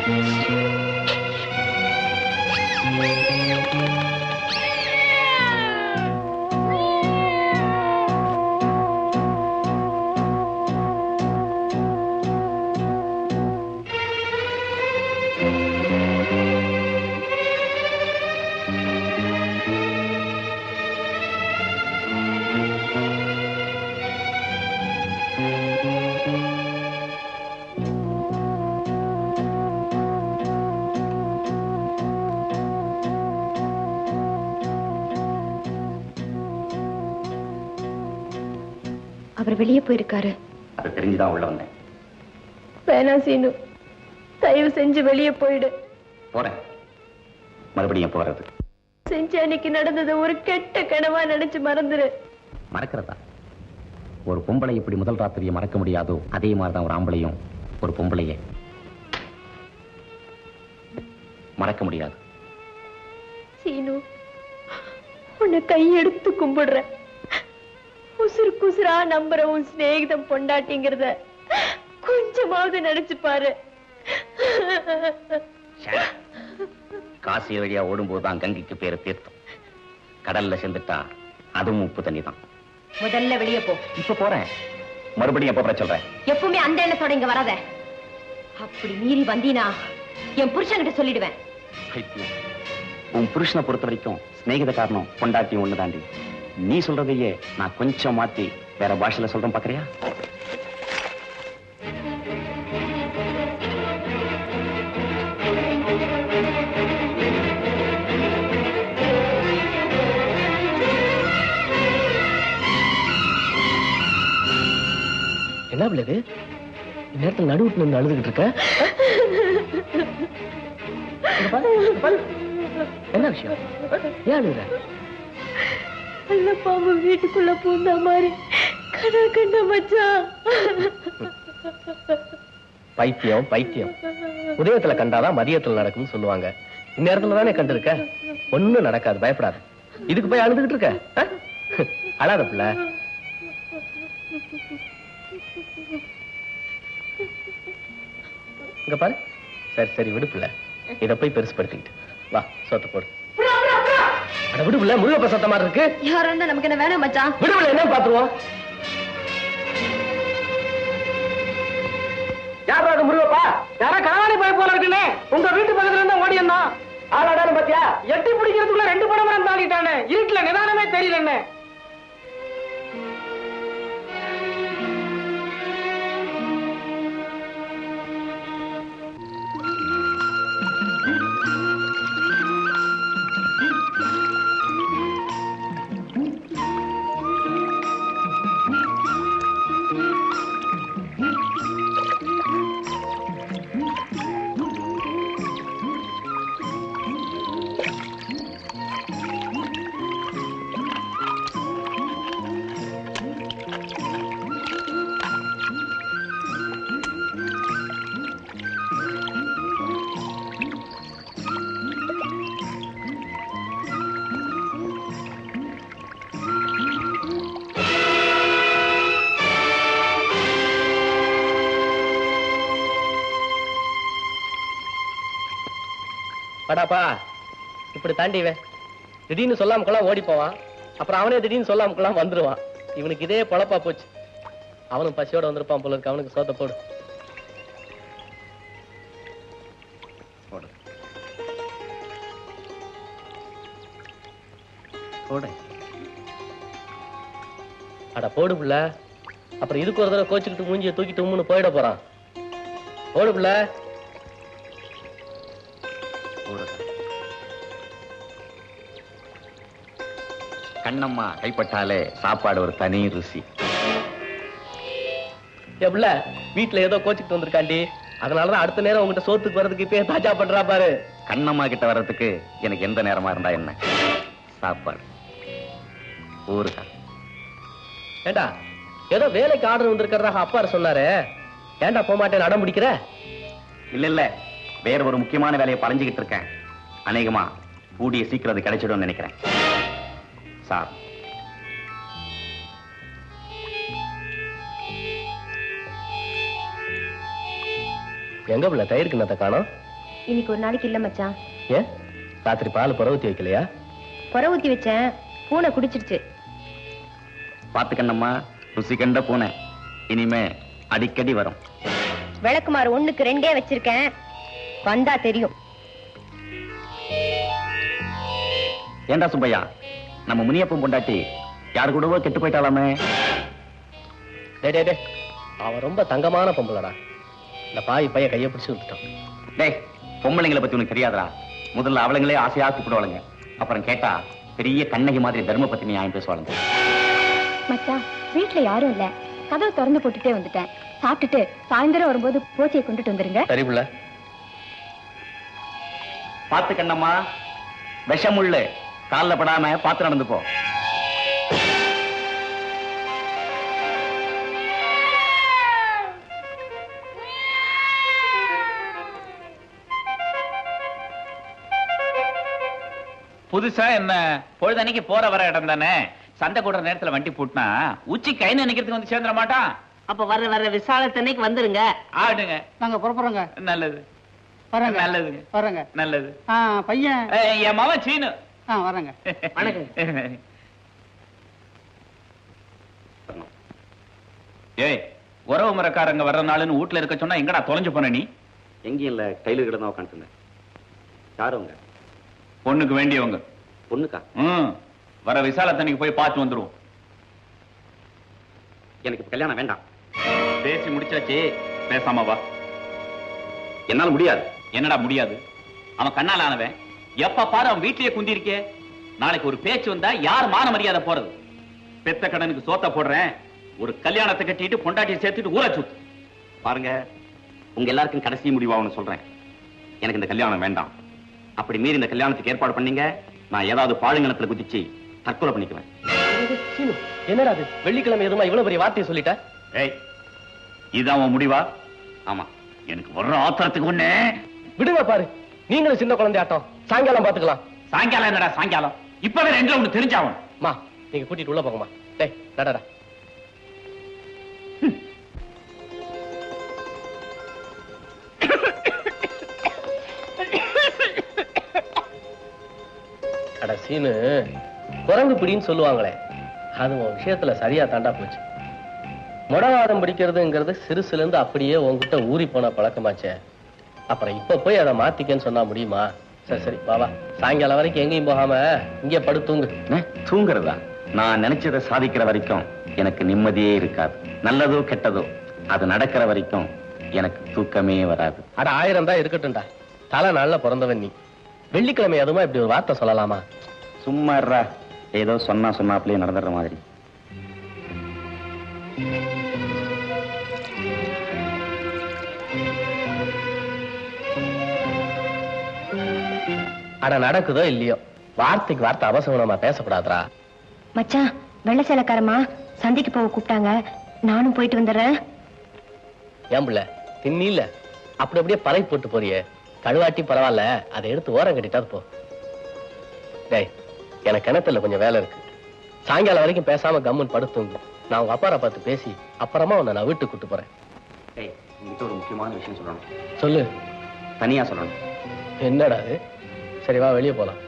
அவர் வெளியே போயிருக்காரு. அது தெரிஞ்சுதான் உள்ள வந்தேன். வேணா சீனு, தயவு செஞ்சு வெளியே போயிடு. போறேன். மறுபடியும் போறது செஞ்சு அன்னைக்கு நடந்தது ஒரு கெட்ட கனவா நினைச்சு மறந்துரு. மறக்கிறதா? ஒரு பொம்பளை இப்படி முதல் ராத்திரியை மறக்க முடியாதோ அதே மாதிரிதான் ஒரு ஆம்பளையும் ஒரு பொம்பளையே மறக்க முடியாது. சீனு, உன்னை கையெடுத்து கும்பிடுற. உசுறு குசுரா நம்புற உன் சிநேகிதம் பொண்டாட்டிங்கிறத கொஞ்சமாவது நினைச்சு பாரு. காசி வழியா ஓடும்போதுதான் கங்கைக்கு பேரு தீர்த்தம். கடல்ல சென்றுட்டா அதுவும் உப்பு தண்ணி தான். முதல்ல வெளியே போ. இப்ப போறேன். மறுபடியும் எப்ப போற சொல்றேன். எப்பவுமே அந்த எண்ணத்தோட இங்க வராத. அப்படி மீறி வந்தீனா என் புருஷன்கிட்ட சொல்லிடுவேன். உன் புருஷனை பொறுத்த வரைக்கும் சிநேகித காரணம் பொண்டாட்டி ஒண்ணு தாண்டி. நீ சொல்றதையே நான் கொஞ்சம் மாத்தி வேற பாஷையில சொல்றேன், பாக்குறியா? என்ன பிள்ளை நேரத்தில் நடுவுட்டு நின்று அழுதுகிட்டு இருக்க? என்ன விஷயம்? ஏன் அழுகுற? அல்ல பாம்பு வீட்டுக்குள்ள பூந்த மாதிரி கண்ணா கண்ணா மச்சான். பைத்தியம் பைத்தியம். உதயத்துல கண்டாதான் மதியத்துல நடக்கும்னு சொல்லுவாங்க. இந்நேரத்துல தானே கண்டு இருக்க. ஒண்ணும் நடக்காது, பயப்படாது. இதுக்கு போய் அழுதுகிட்டு இருக்க? அழாத பிள்ளை. இங்க பாரு. சரி சரி விடு பிள்ளை. இத போய் பெருசுப்படுத்திக்கிட்டு வா, சோத்த போடு. விடு பிள்ளை, முருகப்ப சத்த மாதிரி இருக்கு. யாரா இருந்தா நமக்கு என்ன வேணும் மச்சான்? விடு பிள்ளை, என்ன பாத்துருவோம். யாரா அது முருகப்பா? யாரா கனவாணி போய் போல இருக்குன்னு உங்க வீட்டு பக்கத்துல இருந்தா ஓடி இருந்தான். ஆளாடாலும் பாத்தியா? எட்டி பிடிக்கிறதுக்குள்ள 2 படம் தாண்டிட்டானே. இருட்டுல நிதானமே தெரியல. என்ன படாப்பா இப்படி தாண்டிவேன். திடீர்னு சொல்லாம கொள்ளா ஓடி போவான். அப்புறம் அவனே திடீர்னு சொல்லாம கொள்ளா வந்துருவான். இவனுக்கு இதே பொழப்பா போச்சு. அவனும் பசியோட வந்திருப்பான் போல இருக்கு. அவனுக்கு சோத்த போடு. அட போடு புள்ள. அப்புறம் இதுக்கு ஒரு தடவை கோச்சுக்கிட்டு மூஞ்சிய தூக்கிட்டு உம்முன்னு போயிட போறான். போடு புள்ள. கண்ணம்மா கைப்பட்டாலே சாப்பாடு ஒரு தனி ருசி. எப்படில வீட்டுல ஏதோ கோச்சுக்கிட்டு வந்திருக்காண்டி. அதனாலதான் அடுத்த நேரம் உங்ககிட்ட சோத்துக்கு வர்றதுக்கு இப்பயே தாஜா பண்றா பாரு. கண்ணம்மா கிட்ட வர்றதுக்கு எனக்கு எந்த நேரமா இருந்தா என்ன? சாப்பாடு ஊருக்கா. ஏண்டா ஏதோ வேலைக்கு ஆர்டர் வந்திருக்கிறதாக அப்பாரு சொன்னாரு. ஏண்டா போக மாட்டேன்னு அடம் பிடிக்கிற? இல்ல இல்ல, வேற ஒரு முக்கியமான வேலையை பழஞ்சுக்கிட்டு இருக்கேன். அநேகமா கூடிய சீக்கிரம் அது கிடைச்சிடும் நினைக்கிறேன். சார் எங்க பிள்ளை தயிர் கிண்ணத்தை காணோம்? இன்னைக்கு ஒரு நாளைக்கு இல்ல மச்சான். ஏன் ராத்திரி பால் புற ஊத்தி வைக்கலையா? புற ஊத்தி வச்சேன், பூனை குடிச்சிருச்சு. பாத்து கண்ணம்மா, ருசி கண்ட பூனை இனிமே அடிக்கடி வரும். விளக்குமாறு 1க்கு 2 வச்சிருக்கேன், வந்தா தெரியும். ஏண்டா சுப்பையா, நம்ம முனியப்பன் பொண்டாட்டி யாரு கூடவோ கெட்டு போயிட்டாலாமே? டே அவன் ரொம்ப தங்கமான பொம்பளடா. இந்த பாய் பைய கையை பிடிச்சு விட்டுட்டான். டேய், பொம்பளைங்களை பத்தி உனக்கு தெரியாதா? முதல்ல அவளுங்களே ஆசையா கூப்பிடுவாளுங்க, அப்புறம் கேட்டா பெரிய கண்ணகி மாதிரி தர்ம பத்தி நியாயம் பேசுவாளுங்க. மச்சான், வீட்டுல யாரும் இல்ல, கதவை திறந்து போட்டுட்டே வந்துட்டேன். சாப்பிட்டுட்டு சாயந்தரம் வரும்போது போச்சியை கொண்டுட்டு வந்துருங்க. சரி புள்ள. பாத்து கண்ணம்மா, விஷமுள்ளு கால்ல படாம பாத்து நடந்து போ. புதுசா என்ன? பொழுதன்னைக்கு போற வர இடம் தானே. சண்டை கூடுற நேரத்துல வண்டி போட்டுனா உச்சி கை நினைக்கிறதுக்கு வந்து சேர்ந்துட மாட்டான். அப்ப வர விசாலத்தன்னைக்கு வந்துருங்க. ஆடுங்க, நாங்க புறப்படுறோங்க. நல்லது வரங்க. நல்லதுங்க, வரங்க. நல்லது. பையன் என் மவன் சீனு. வரங்க. வணக்கம். ஏய், உறவு முறைக்காரங்க வர்ற நாளுன்னு வீட்டுல இருக்க சொன்னா எங்கடா தொலைஞ்சு போன நீ? எங்கேயும் இல்ல, கையில கிட்ட தான் உட்காந்துருந்தேன். யாருங்க? பொண்ணுக்கு வேண்டியவங்க. பொண்ணுக்கா? வர விசாலத்தன்னைக்கு போய் பார்த்து வந்துருவோம். எனக்கு இப்ப கல்யாணம் வேண்டாம். பேசி முடிச்சாச்சு, பேசாம வா. என்னால முடியாது. என்னடா முடியாது? அவன் கண்ணால் ஆனவன், எப்ப பாரு அவன் வீட்லயே குந்திருக்கே. நாளைக்கு ஒரு பேச்சு வந்தா யார் மான மரியாதை போறது? பெத்த கடனுக்கு சோத்த போடுறேன், ஒரு கல்யாணத்தை கட்டிட்டு பொண்டாட்டியை சேர்த்துட்டு ஊரை சுத்து. பாருங்க, உங்க எல்லாருக்கும் கடைசி முடிவாகனு சொல்றேன். எனக்கு இந்த கல்யாணம் வேண்டாம். அப்படி மீறி இந்த கல்யாணத்துக்கு ஏற்பாடு பண்ணீங்க, நான் ஏதாவது பாழுங்கணத்துல குதிச்சு தற்கொலை பண்ணிக்குவேன். என்னடா அது? வெள்ளிக்கிழமை எதுமா இவ்வளவு பெரிய வார்த்தையை சொல்லிட்ட? ஏய், இதான் உன் முடிவா? ஆமா. எனக்கு வர்ற ஆத்திரத்துக்கு ஒண்ணு விடுங்க பாரு, நீங்களும் சின்ன குழந்தை ஆட்டம். சாயங்காலம் பாத்துக்கலாம். சாயங்காலம் என்னடா சாயங்காலம்? இப்பவே 2ல ஒண்ணு தெரிஞ்சாவணும். மா, நீங்க கூட்டிட்டு உள்ள போங்கம்மா. டேய் நடடா. கடைசின்னு குரங்கு பிடின்னு சொல்லுவாங்களே, அது உன் விஷயத்துல சரியா தாண்டா போச்சு. முடவாதம் பிடிக்கிறதுங்கிறது சிறுசுல இருந்து அப்படியே உன்கிட்ட ஊறி போன பழக்கமாச்சே. அப்புறம் இப்ப போய் அதை மாத்திக்கன்னு சொன்னா முடியுமா? சரி சரி பாபா, சாயங்காலம் வரைக்கும் எங்கேயும் போகாம இங்கே படுத்தூங்கு. தூங்குறதா? நான் நினைச்சதை சாதிக்கிற வரைக்கும் எனக்கு நிம்மதியே இருக்காது. நல்லதோ கெட்டதோ அது நடக்கிற வரைக்கும் எனக்கு தூக்கமே வராது. அட 1000 தான் இருக்கட்டும்டா. தலை நாள்ல பிறந்தவன் நீ. வெள்ளிக்கிழமை அதுமா இப்படி ஒரு வார்த்தை சொல்லலாமா? சும்மா இருடா, ஏதோ சொன்னாப்லயே நடந்துடுற மாதிரி. அட நடக்குதோ இல்லையோ, வார்த்தைக்கு வார்த்தை அவசகுணமா பேசக்கூடாதுரா. மச்சான், வெள்ளை சேலக்காரமா சந்தைக்கு போக கூப்பிட்டாங்க, நானும் போயிட்டு வந்துடுறேன். ஏன் பிள்ளை தின்னில அப்படி அப்படியே பறை போட்டு போறியே? கழுவாட்டி பரவாயில்ல, அதை எடுத்து ஓரம் கட்டிட்டாது போ. டேய், எனக்கு கிணத்துல கொஞ்சம் வேலை இருக்கு. சாயங்காலம் வரைக்கும் பேசாம கம்முன்னு படுத்துங்க. நான் உங்க அப்பாரை பார்த்து பேசி அப்புறமா உன்னை நான் வீட்டுக்கு கூட்டு போறேன். உங்ககிட்ட ஒரு முக்கியமான விஷயம் சொல்லணும். சொல்லு. தனியா சொல்லணும். என்னடா அது? சரி வா, வெளியே போலாம்.